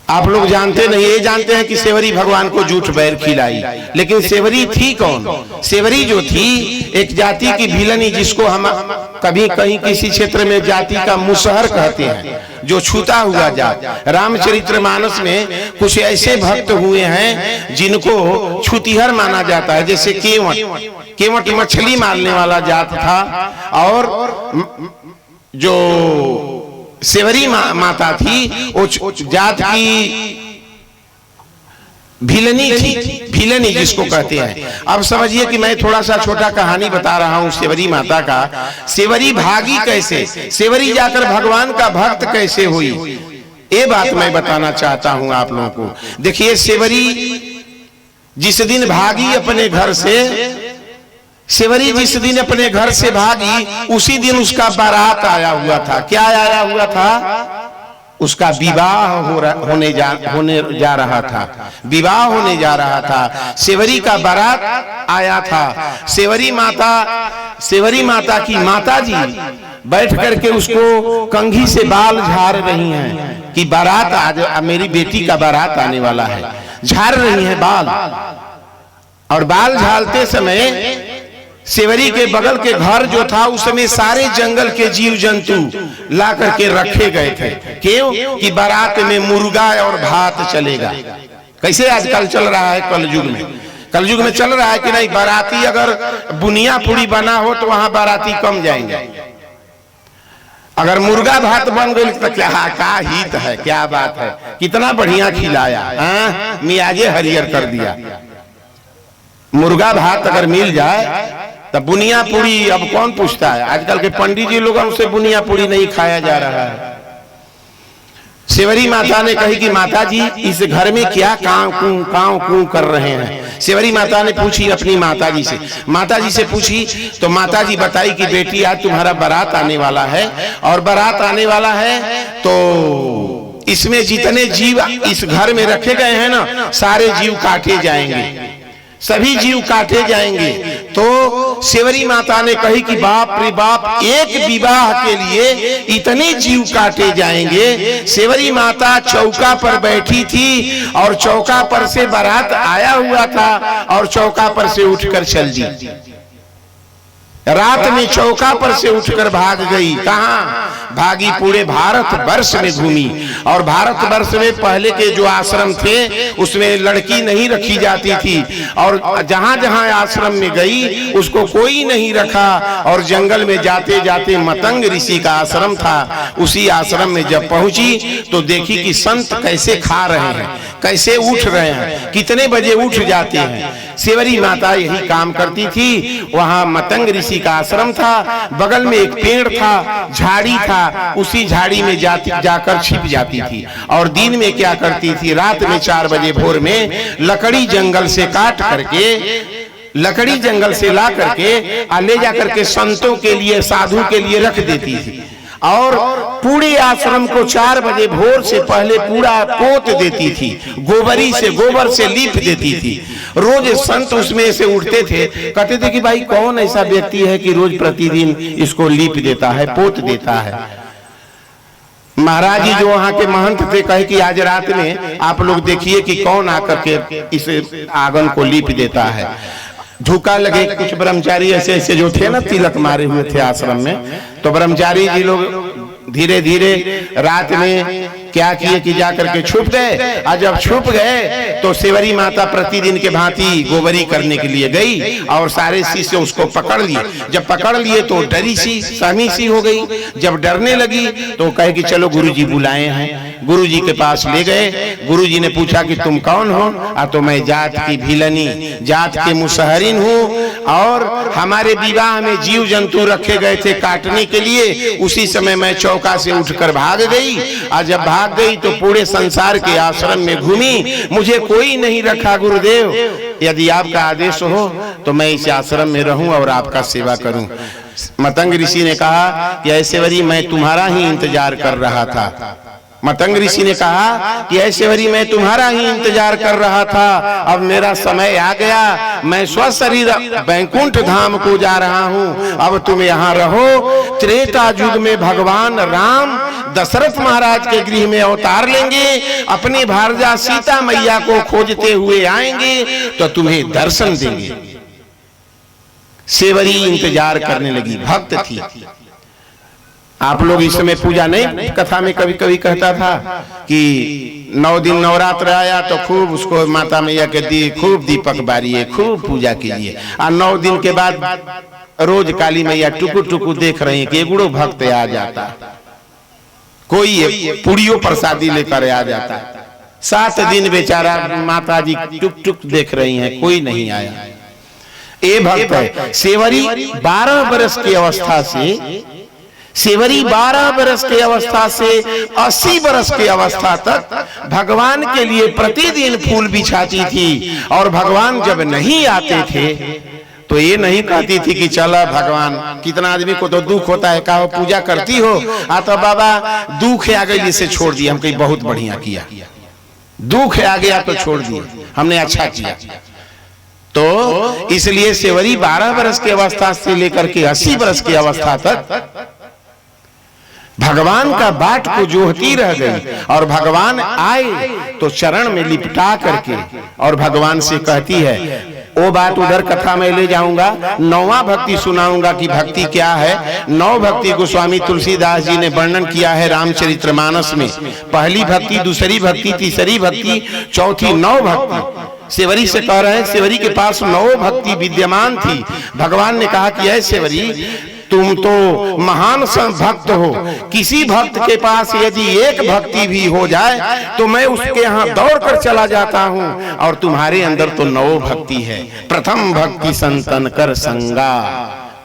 Speaker 4: आप लोग जानते नहीं, ये जानते हैं कि सेवरी भगवान को जूठ बैर खिलाई, लेकिन सेवरी थी कौन। सेवरी जो थी एक जाति की भिलनी, जिसको हम कभी कहीं किसी क्षेत्र में जाति का मुसहर कहते हैं, जो छूता हुआ जात। रामचरितमानस में कुछ ऐसे भक्त हुए हैं जिनको छुतीहर माना जाता है, जैसे केवट। केवट मछली मारने वाला जात था, और जो सेवरी माता थी वो जात की भिलनी थी, भिलनी जिसको कहते हैं। अब समझिए कि मैं थोड़ा सा छोटा कहानी बता रहा हूं सेवरी माता का। सेवरी भागी कैसे, सेवरी जाकर भगवान का भक्त कैसे हुई, ये बात मैं बताना चाहता हूं आप लोगों को। देखिए, सेवरी जिस दिन भागी अपने घर से, सेवरी जिस दिन अपने घर से भागी उसी दिन उसका बारात आया हुआ था। क्या आया हुआ था? उसका विवाह होने जा रहा था, विवाह होने जा रहा था। सेवरी का बारात आया था। सेवरी माता की माता जी बैठ करके उसको कंघी से बाल झाड़ रही हैं कि बारात आज मेरी बेटी का बारात आने वाला है। झाड़ रही हैं बाल, और बाल झाड़ते समय सेवरी के बगल के घर जो था उस समय सारे जंगल के जीव जंतु ला करके रखे गए थे। क्यों? कि बारात में मुर्गा और भात चलेगा। कैसे आजकल चल रहा है कलयुग में, कलयुग में चल रहा है कि नहीं, बाराती अगर बुनिया पूरी बना हो तो वहां बाराती कम जाएंगे। अगर मुर्गा भात बन गई तो क्या हित है, क्या बात है, कितना बढ़िया खिलाया, मियाजे हरियर कर दिया। मुर्गा भात अगर मिल जाए तब बुनिया पूरी अब कौन पूछता है। आजकल के पंडित जी लोगों से बुनिया पूरी नहीं खाया जा रहा है। सेवरी माता ने कही कि माता जी इस घर में क्या काव कू कर रहे हैं। सेवरी माता ने पूछी अपनी माताजी से, माताजी से पूछी तो माताजी बताई कि बेटी आज तुम्हारा बारात आने वाला है, और बारात आने वाला है तो इसमें जितने जीव इस घर में रखे गए हैं ना, सारे जीव काटे जाएंगे, सभी जीव काटे जाएंगे। तो सेवरी माता ने कही कि बाप रे बाप, एक विवाह के लिए इतने जीव काटे जाएंगे। सेवरी माता चौका पर बैठी थी और चौका पर से बारात आया हुआ था और चौका पर से उठकर चल दी। रात में चौका पर से उठकर भाग गई। कहां भागी? पूरे भारत वर्ष में घूमी। और भारत वर्ष में पहले के जो आश्रम थे उसमें लड़की नहीं रखी जाती थी, और जहां जहां आश्रम में गई उसको कोई नहीं रखा। और जंगल में जाते जाते मतंग ऋषि का आश्रम था, उसी आश्रम में जब पहुंची तो देखी कि संत कैसे खा रहे हैं, कैसे उठ रहे हैं, कितने बजे उठ जाते हैं। सेवरी माता यही काम करती थी। वहां मतंग ऋषि का आश्रम था, बगल में एक पेड़ था, झाड़ी था, उसी झाड़ी में जाकर छिप जाती थी। और दिन में क्या करती थी? रात में 4 बजे भोर में लकड़ी जंगल से काट करके, लकड़ी जंगल से ला करके ले जा करके संतों के लिए, साधु के लिए रख देती थी। और पूरे आश्रम को 4 बजे भोर से पहले पूरा पोत देती थी, गोबरी से, गोबर से लीप देती थी। रोज संत उसमें से उठते थे, कहते थे कि भाई कौन ऐसा व्यक्ति है कि रोज प्रतिदिन इसको लीप देता है, पोत देता है। महाराज जी जो वहां के महंत थे कहे कि आज रात में आप लोग देखिए कि कौन आकर के इस आंगन को लीप देता है। धोखा लगे। कुछ ब्रह्मचारी ऐसे ऐसे जो थे ना, तिलक मारे हुए थे आश्रम में, तो ब्रह्मचारी जी लोग धीरे धीरे रात में क्या किए कि जाकर के छुप गए। और जब छुप गए तो सेवरी माता प्रतिदिन के भांति गोबरी करने के लिए गई और सारे शिष्य उसको पकड़ लिए। जब पकड़ लिए तो डरी सी, सहमी सी हो गई। जब डरने लगी तो कहे कि चलो गुरुजी बुलाए हैं। गुरुजी के पास ले गए। गुरुजी ने पूछा कि तुम कौन हो? तो मैं जात की भिलनी, जात के मुसहरिन हूँ, और हमारे विवाह में जीव जंतु रखे गए थे काटने के लिए, उसी समय मैं चौका से उठकर भाग गई। और जब भाग गई तो पूरे संसार के आश्रम में घूमी, मुझे कोई नहीं रखा। गुरुदेव, यदि आपका आदेश हो तो मैं इस आश्रम में रहूं और आपका सेवा करूं। मतंग ऋषि ने कहा कि ऐसेवरी मैं तुम्हारा ही इंतजार कर रहा था। मतंग ऋषि ने कहा कि ऐसे वरी मैं तुम्हारा ही इंतजार कर रहा था, अब मेरा समय आ गया, मैं स्वशरीर बैकुंठ धाम को जा रहा हूँ, अब तुम यहाँ रहो। त्रेता युग में भगवान राम दशरथ महाराज के गृह में अवतार लेंगे, अपनी भारजा सीता मैया को खोजते हुए आएंगे तो तुम्हें दर्शन देंगे। सेवरी इंतजार करने लगी, भक्त थी। आप लोग इस समय पूजा नहीं, कथा में कभी कभी कहता था कि 9 दिन नवरात्र आया तो खूब उसको माता मैया के दी खूब दीपक बारिए, खूब पूजा कीजिए। और 9 दिन के बाद रोज काली मैया टुकु टुकु देख रही कि एगुड़ो भक्त आ जाता, कोई पुड़ियों प्रसादी लेकर आ जाता। 7 दिन बेचारा माता जी टुक टुक देख रही हैं, कोई नहीं आया। ये भक्त है। सेवरी 12 वर्ष की अवस्था से, सेवरी 12 वर्ष की अवस्था से 80 वर्ष की अवस्था तक भगवान के लिए प्रतिदिन फूल बिछाती थी। और भगवान जब नहीं आते थे तो ये नहीं कहती थी कि चला भगवान, कितना आदमी को तो दुख होता है, कहा पूजा करती हो तो बाबा दुख आ गई जिसे छोड़ दिया। हम कहीं बहुत बढ़िया किया, दुख आ गया तो छोड़ दिया, हमने अच्छा किया। तो इसलिए सेवरी 12 वर्ष की अवस्था से लेकर के 80 वर्ष की अवस्था तक भगवान का बाट को जोहती रह गई। और भगवान आए तो चरण में लिपटा करके और भगवान से कहती है, वो बात उधर कथा में ले जाऊंगा, 9वां भक्ति सुनाऊंगा कि भक्ति क्या है। 9 भक्ति को स्वामी तुलसीदास जी ने वर्णन किया है रामचरितमानस में। पहली भक्ति, दूसरी भक्ति, तीसरी भक्ति, चौथी 9 भक्ति। सेवरी से कह रहे हैं, सेवरी के पास 9 भक्ति विद्यमान थी। भगवान ने कहा कि ऐ सेवरी, तुम तो महान भक्त हो, किसी भक्त के पास यदि एक भक्ति भी हो जाए तो मैं उसके यहाँ दौड़ कर चला जाता हूँ, और तुम्हारे अंदर तो 9 भक्ति है। प्रथम भक्ति संतन कर संगा।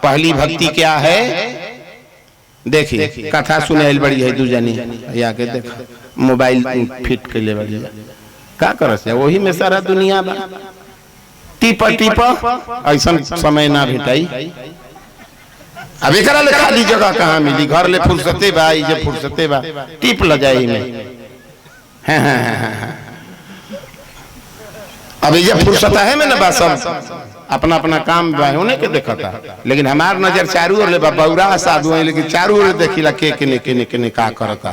Speaker 4: पहली भक्ति क्या है? देखिए कथा सुने बड़ी है, दूजनी आके देखा मोबाइल फिट कर ले बड़ी का कर से वही में सारा दुनिया बा। टीपा टीपा ऐसा समय ना भेटाई। अब एकरा ले खाली जगह कहाँ मिली, घर ले फुर्सते बा, ये फुर्सते बा, टिप ल जाए में। अब ये फुर्सत है में ना बा, सब अपना अपना काम होने के देखा था। लेकिन हमार नजर चारू ओर ले बा, बौरा साधु है, लेकिन चारू ओर देखिला के के का करता।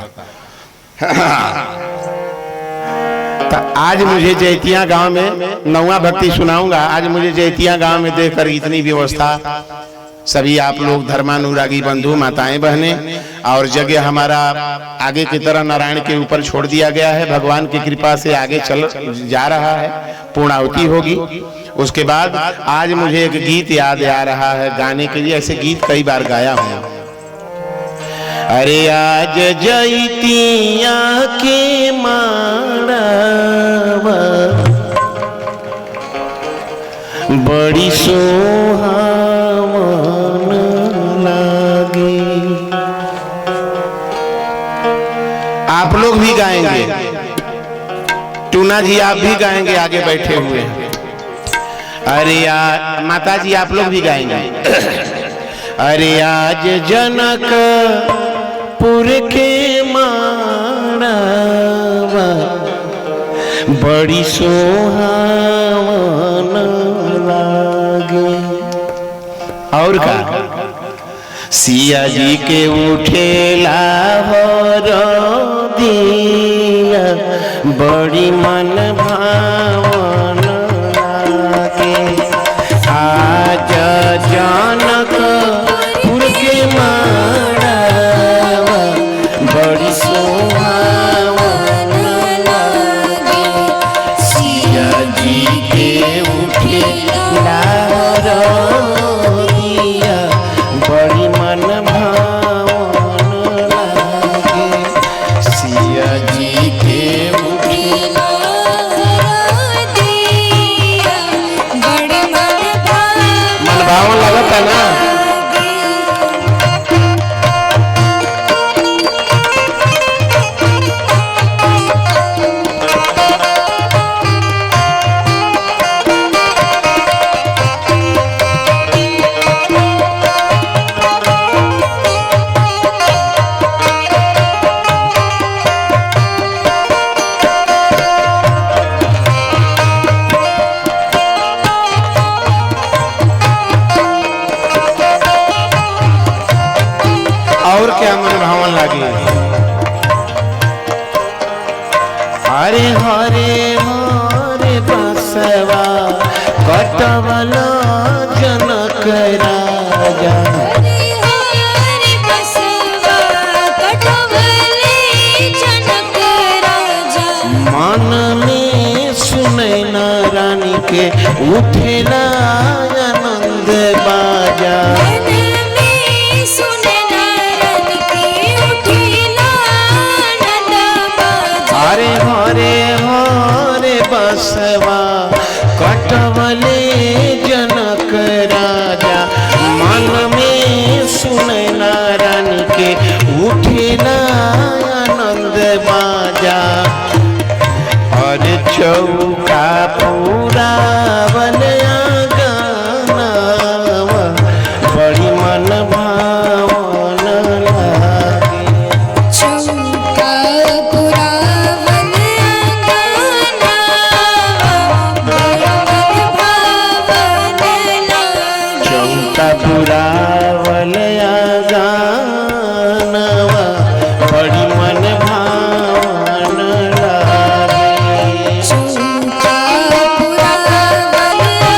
Speaker 4: तो आज मुझे जैतिया गांव में 9वां भक्ति सुनाऊंगा। आज मुझे जैतिया गांव में देखकर इतनी व्यवस्था, सभी आप लोग धर्मानुरागी बंधु माताएं बहने, और जगह हमारा आगे की तरह नारायण के ऊपर छोड़ दिया गया है। भगवान की कृपा से आगे चल जा रहा है, पूर्णाहुति होगी। उसके बाद आज मुझे एक गीत याद आ रहा है गाने के लिए, ऐसे गीत कई बार गाया हूं। अरे आज जैतिया के माड़वा बड़ी सोहावन लागे। आप लोग भी गाएंगे, टूना जी आप भी गाएंगे, आगे बैठे हुए हैं। अरे माता जी आप लोग भी गाएंगे। अरे आज जनकपुर के माड़वा बड़ी सोहावन लागे। और का सिया जी के उठेला दिया बड़ी मन भावन लागे। आज जनकपुर के माड़वा बड़ी सोहावन लागे। सिया जी के उठेला दिया बड़ी मन भावन लागे। सिया जी के उठेला दिया बड़ी मन भावन लगता ना। क्या मन भावन लागे। हरे हरे हरे बसवा कटवला जनक राजा।
Speaker 3: हरे हरे बसवा कटवले जनक राजा।
Speaker 4: मन में सुनैना रानी के उठेला आनंद बाजा।
Speaker 3: मन में सुने नारन के उठेला आनंद बाजा।
Speaker 4: हरे हरे हरे बसवा कटवले जनक राजा। मन में सुनैना रानी के उठेला आनंद बाजा। और चौका पूरा बलिया गानावा बड़ी मन भावन लागे।
Speaker 3: चौका पुरावन गाना बड़ा मन भावन लागे।
Speaker 4: चौका पूरा बलिया गानावा बड़ी मन भावन लागे।
Speaker 3: चौका पुरावन गाना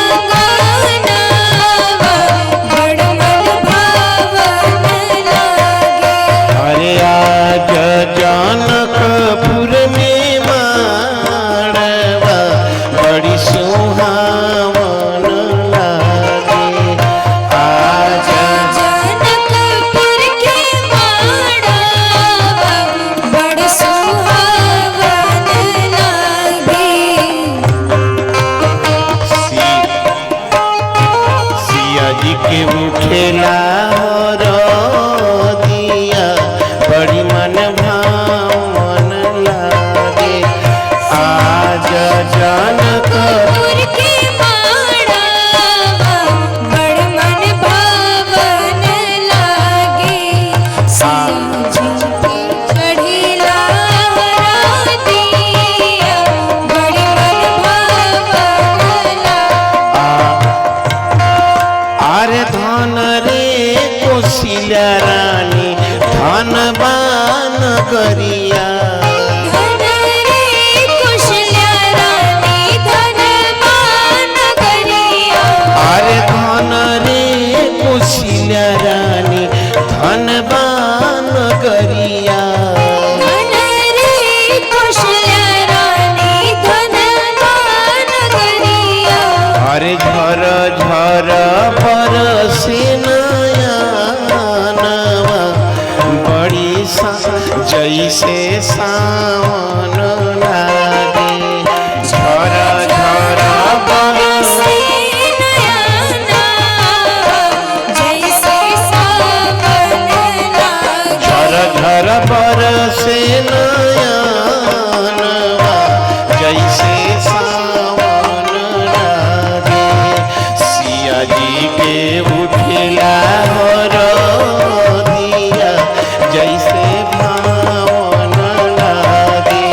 Speaker 3: बड़ा मन भावन लागे।
Speaker 4: अरे आज जनकपुर में माड़वा बड़ी सुहावन लागे। आज
Speaker 3: जनकपुर के माड़वा बड़ सुहावन लागे।
Speaker 4: सिया जी के उठेला दिया बड़ी मन भावन लागे। आज जनकपुर
Speaker 3: के माड़वा बड़ मन भावन लागे। सिया जी के चढ़ेला दिया बड़ मन भावन लागे।
Speaker 4: आरे धन रे कोशिला रानी धनबान गरिया।
Speaker 3: धन रे कुशल्या रानी धनवान गरिया।
Speaker 4: अरे धन रे कोशिला रानी धनबान गरिया।
Speaker 3: धन रे कुशल्या रानी धनवान गरिया।
Speaker 4: अरे झर झर बरसे नयनवा बड़ी जैसे सावन लागे। झर झर बरसे
Speaker 3: जैसे सावन लागे।
Speaker 4: झर झर बरसे नयनवा जैसे सावन लागे। सिया जी के उठेला दिया जैसे भावन लागे।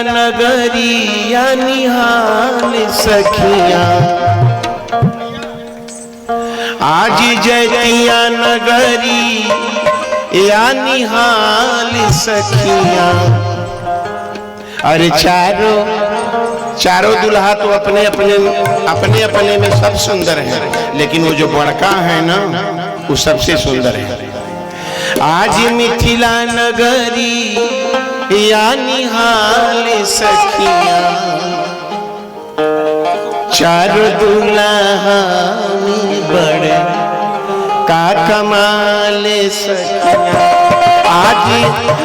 Speaker 4: नगरिया निहाल सखिया, आज जैतिया नगरी या निहाल सखिया। अरे चारों दुल्हा तो अपने अपने में सब सुंदर है, लेकिन वो जो बड़का है ना वो सबसे सुंदर है। आज मिथिला नगरी या निहाल सखिया, चारों दुल्हा में बड़ का कमाल सखिया। आज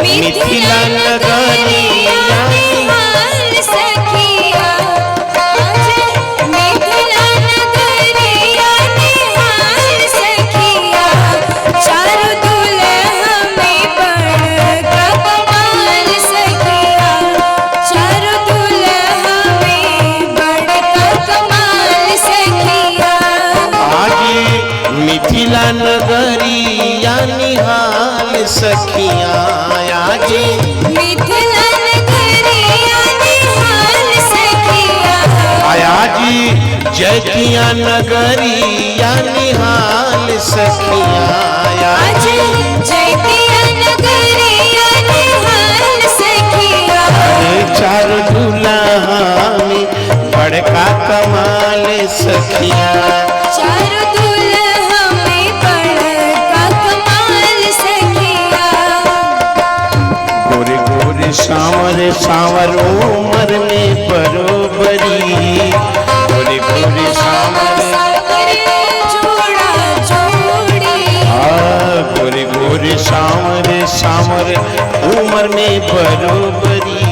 Speaker 4: मिथिला नगरी या
Speaker 3: निहाल सखिया, आज मिथिला नगरी या निहाल सखिया। चारों दुल्हा में बड़ का कमाल सखिया, चारों दुल्हा में बड़ का कमाल सखिया।
Speaker 4: आज मिथिला नगरी या निहाल सखिया, आज
Speaker 3: मिथिला नगरी या निहाल सखिया।
Speaker 4: आज जैतिया नगरी या निहाल सखिया,
Speaker 3: आज जैतिया नगरी या निहाल सखिया।
Speaker 4: अरे चारों दुल्हा में बड़का कमाल सखिया।
Speaker 3: चारों दुल्हा में बड़का कमाल सखिया।
Speaker 4: गोरे गोरे सांवरे सांवर उमर में बरोबरी, गोरे गोरे सांवरे
Speaker 3: जोड़ा जोड़ी,
Speaker 4: गोरे गोरे सांवरे सांवर उमर में बरोबरी,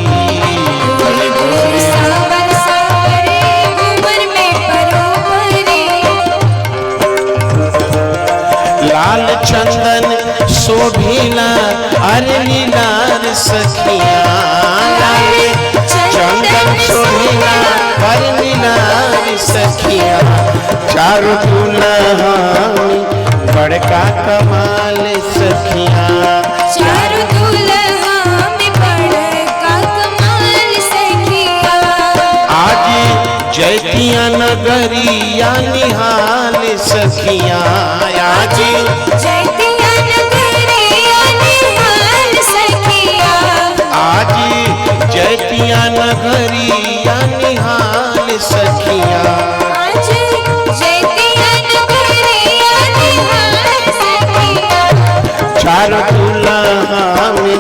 Speaker 4: गोरे गोरे
Speaker 3: सावर सावरे उमर में बरोबरी।
Speaker 4: लाल चंदन शोभिला अरे लीलार सखिया, लाल चंदन शोभिला अरे लीलार सखिया। चारों दुल्हा में बड़का कमाल सखिया,
Speaker 3: चारों दुल्हा में बड़का कमाल सखिया।
Speaker 4: आज जैतिया नगरी या निहाल सखिया, आज
Speaker 3: जैतिया नगरी या निहाल सखिया।
Speaker 4: आज जैतिया नगरी या निहाल सखिया।
Speaker 3: आज जैतिया नगरी या निहाल सखिया।
Speaker 4: चारों दुल्हा में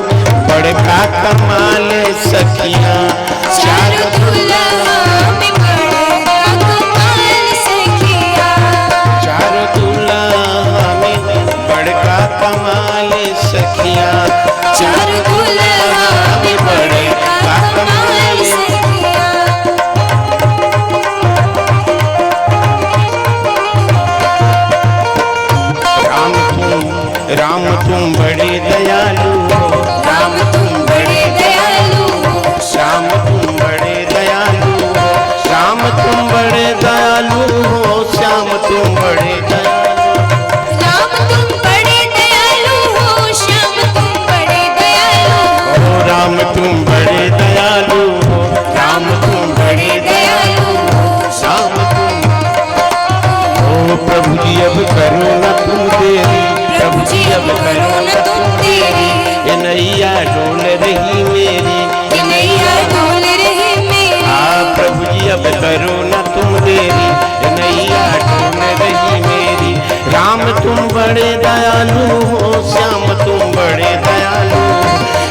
Speaker 4: बड़का कमाल सखिया,
Speaker 3: चारों दुल्हा में बड़का कमाल सखिया।
Speaker 4: चारों दुल्हा में बड़का कमाल सखिया।
Speaker 3: चारों दुल्हा में बड़का कमाल सखिया।
Speaker 4: राम तुम बड़े दयालु हो,
Speaker 3: राम तुम बड़े दयालु हो,
Speaker 4: श्याम तुम बड़े दयालु हो, श्याम तुम बड़े दयालु हो, श्याम तुम बड़े दयालु।
Speaker 3: राम तुम बड़े दयालु हो, श्याम तुम बड़े दयालु हो।
Speaker 4: ओ राम तुम बड़े दयालु हो, राम तुम बड़े दयालु हो, श्याम तुम। ओ प्रभु जी अब करो न तुम देरी, प्रभु जी अब करो न तुम देरी। ये नैया डोल रही मेरी,
Speaker 3: ये नैया डोल रही मेरी।
Speaker 4: प्रभु जी अब करो न तुम देरी, ये नैया डोल रही मेरी। राम तुम बड़े दयालु हो, श्याम तुम बड़े दयालु हो,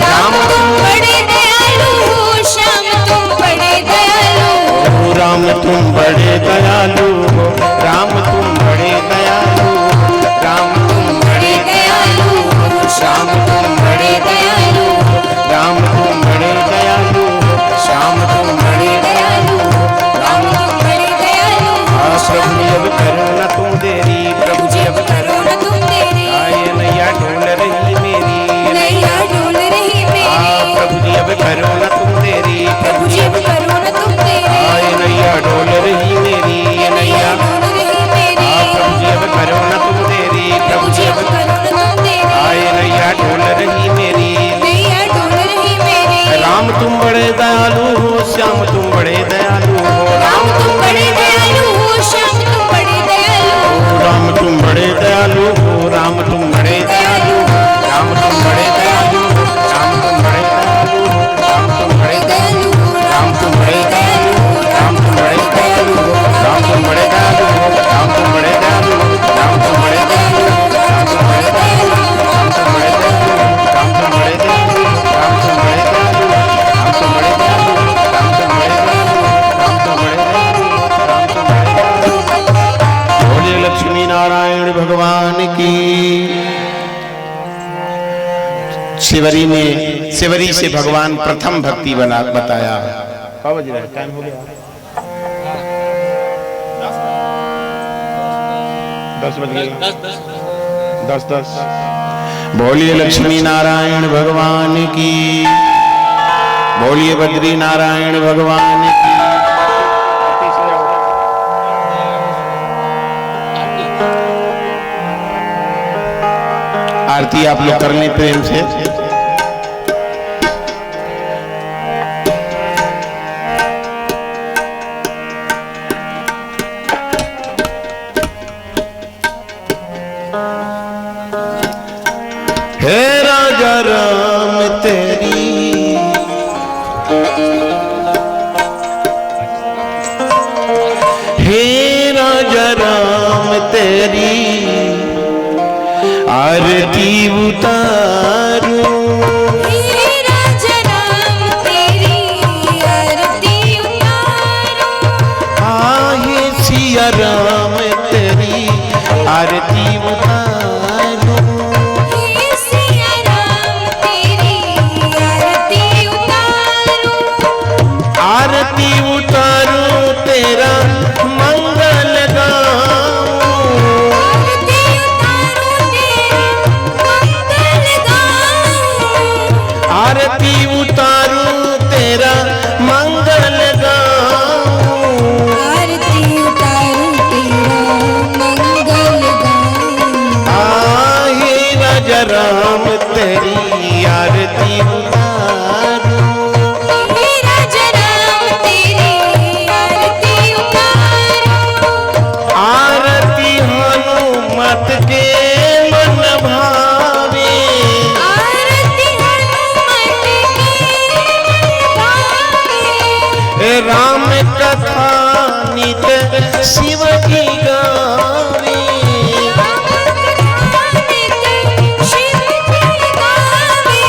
Speaker 3: राम तुम बड़े दयालु हो, श्याम तुम बड़े दयालु हो।
Speaker 4: ओ राम तुम बड़े दयालु हो, राम तुम बड़े दयालु हो, राम तुम बड़े दयालु हो, श्याम तुम बड़े दयालु हो, राम तुम बड़े दयालु हो, श्याम तुम बड़े दयालु हो, राम तुम
Speaker 3: बड़े दयालु हो।
Speaker 4: प्रभु जी अब करो न तुम देरी, प्रभु जी अब
Speaker 3: करो न तुम देरी।
Speaker 4: आए नैया डोल रही मेरी,
Speaker 3: नैया डोल रही मेरी।
Speaker 4: प्रभु जी अब करो न तुम देरी,
Speaker 3: प्रभु जी अब करो न तुम देरी।
Speaker 4: आए नैया डोल रही मेरी, नैया तुम बड़े दयालु हो,
Speaker 3: राम तुम बड़े दयालु हो, श्याम तुम बड़े दयालु हो,
Speaker 4: राम तुम बड़े दयालु हो, राम तुम बड़े दयालु हो, राम तुम बड़े दयालु हो, राम तुम बड़े दयालु हो, राम तुम बड़े दयालु हो, राम तुम बड़े दयालु हो, राम तुम बड़े दयालु हो, राम तुम बड़े दयालु हो, राम तुम बड़े दयालु हो, राम तुम बड़े दयालु हो, राम तुम बड़े दयालु हो, राम तुम बड़े दयालु हो, राम तुम बड़े दयालु हो, राम तुम बड़े दयालु हो, राम तुम बड़े दयालु हो, राम तुम बड़े दयालु हो, राम तुम बड़े दयालु हो, राम तुम बड़े दयालु हो। बोलिए लक्ष्मी नारायण भगवान की। शिवरी में शिवरी से भगवान प्रथम भक्ति बना बताया। बज रहा है, टाइम हो गया, 10 बज गए, 10। बोलिए लक्ष्मी नारायण भगवान की, बोलिए बद्री नारायण भगवान की। आरती आप लोग कर लें प्रेम से। हे राजा राम तेरी हे राजा राम तेरी आरती उतारूं,
Speaker 3: हे राजा राम तेरी आरती उतारूं,
Speaker 4: आहे सिया राम तेरी आरती उतारूं,
Speaker 3: हे सिया राम तेरी आरती उतारूं,
Speaker 4: आरती उतारूं तेरा मंगल गाऊं,
Speaker 3: आरती उतारूं तेरा मंगल गाऊं,
Speaker 4: आरती उतारूं तेरा मंगल गाऊं,
Speaker 3: आरती उतारूं तेरा मंगल गाऊं,
Speaker 4: आहे राजा राम तेरी आरती उतारूं,
Speaker 3: हे राजा राम तेरी आरती उतारूं,
Speaker 4: आरती हनुमत के मन भावे,
Speaker 3: आरती हनुमत के गावे,
Speaker 4: राम कथा नित शिव की गावे,
Speaker 3: शिव जी गावे,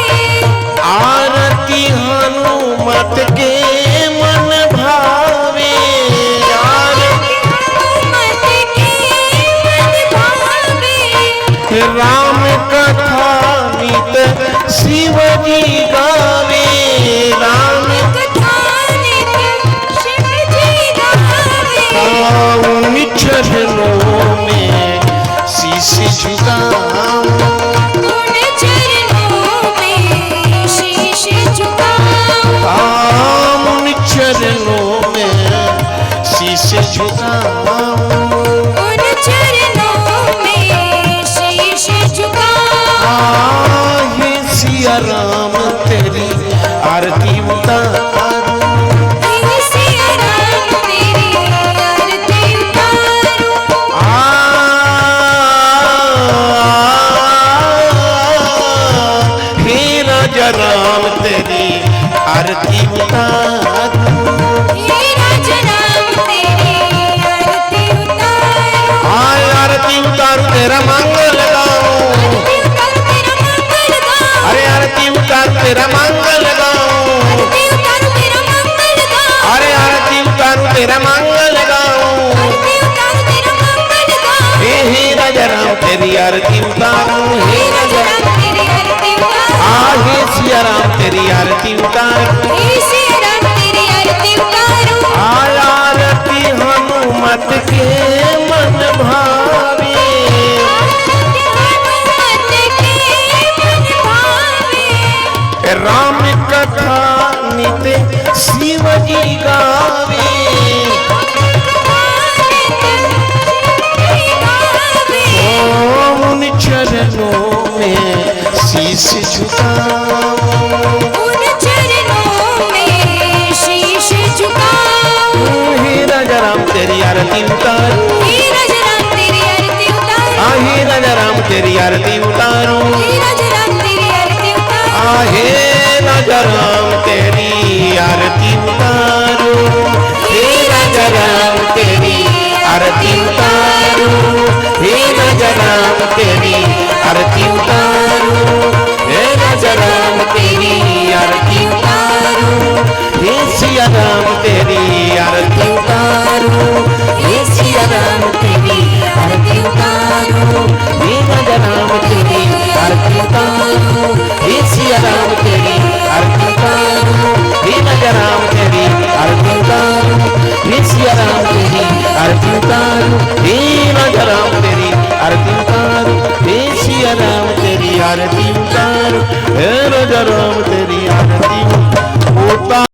Speaker 4: आरती हनुमत के मन भावे,
Speaker 3: हनुमत के मन भावे,
Speaker 4: राम कथा नित शिव जी गावे, राम
Speaker 3: कथा नित शिव जी गावे,
Speaker 4: उन चरणों में शीश झुकाऊं,
Speaker 3: उन चरणों में शीश झुकाऊं,
Speaker 4: उन चरणों में शीश झुकाऊं,
Speaker 3: उन चरणों में शीश झुकाऊं,
Speaker 4: आहे सिया राम तेरी आरती उतारूं,
Speaker 3: हे सिया राम तेरी आरती उतारूं,
Speaker 4: हे राजा राम तेरी आरती उतारूं,
Speaker 3: हे राजा राम तेरी आरती उतारूं,
Speaker 4: आरती उतारूं तेरा मंगल गाऊं,
Speaker 3: आरती उतारूं तेरा मंगल गाऊं,
Speaker 4: अरे आरती उतारूं तेरा मंगल गाऊं,
Speaker 3: आरती उतारूं तेरा मंगल गाऊं,
Speaker 4: हे राजा राम तेरी आरती उतारूं,
Speaker 3: हे राजा राम तेरी आरती उतारूं,
Speaker 4: हे सिया राम तेरी आरती उतारूं,
Speaker 3: हे सिया राम तेरी आरती उतारूं,
Speaker 4: आरती हनुमत के मन भावे,
Speaker 3: हनुमत के मन भावे,
Speaker 4: राम कथा नित शिव जी गावे, उन चरणों में शीश झुकाऊं,
Speaker 3: उन चरणों में शीश झुका
Speaker 4: आरती उतारूं
Speaker 3: हे राजा राम तेरी आरती उतारूं
Speaker 4: आहे राजा राम तेरी आरती उतारूं हे राजा राम तेरी आरती उतारूं हे राजा राम तेरी आरती उतारूं हे राजा राम तेरी आरती उतारूं हे सिया राम तेरी आरती उतारूं हे सिया राम तेरी आरती उतारूं हे राजा राम तेरी आरती उतारूं हे सिया राम तेरी आरती उतारूं हे राजा राम तेरी आरती उतारूं हे सिया राम तेरी आरती उतारूं हे राजा राम तेरी आरती उतारूं हे सिया राम तेरी आरती उतारूं हे राजा राम तेरी आरती उतारूं।